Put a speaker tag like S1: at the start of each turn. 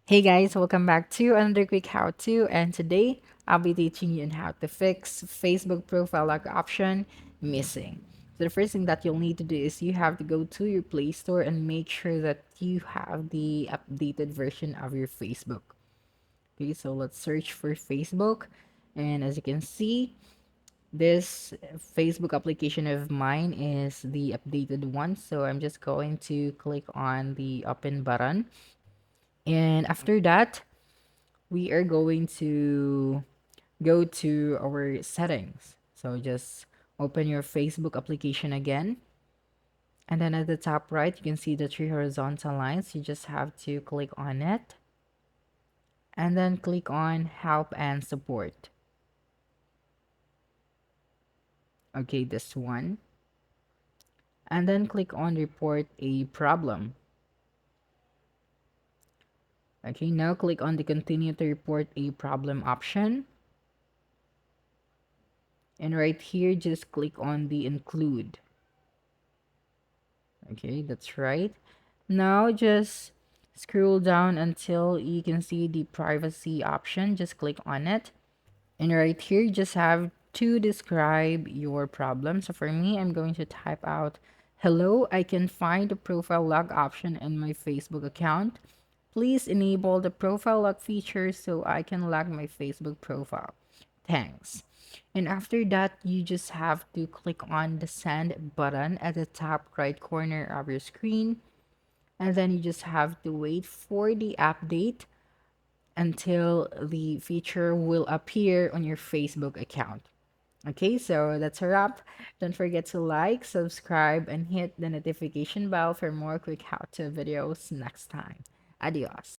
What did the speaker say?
S1: Hey guys, welcome back to another quick how-to, and today I'll be teaching you on how to fix Facebook profile lock option missing. So the first thing that you'll need to do is you have to go to your Play Store and make sure that you have the updated version of your Facebook. Okay, so let's search for Facebook, and as you can see, this Facebook application of mine is the updated one. So I'm just going to click on the open button, and after that we are going to go to our settings. So just open your Facebook application again. And then at the top right, you can see the three horizontal lines. You just have to click on it and then click on help and support. Okay, this one. And then click on report a problem. Okay, now click on the continue to report a problem option. And right here, just click on the include. Okay, that's right. Now just scroll down until you can see the privacy option. Just click on it. And right here, you just have to describe your problem. So for me, I'm going to type out, hello, I can find the profile lock option in my Facebook account. Please enable the profile lock feature so I can lock my Facebook profile. Thanks. And after that, you just have to click on the send button at the top right corner of your screen. And then you just have to wait for the update until the feature will appear on your Facebook account. Okay, so that's a wrap. Don't forget to like, subscribe, and hit the notification bell for more quick how-to videos next time. Adios.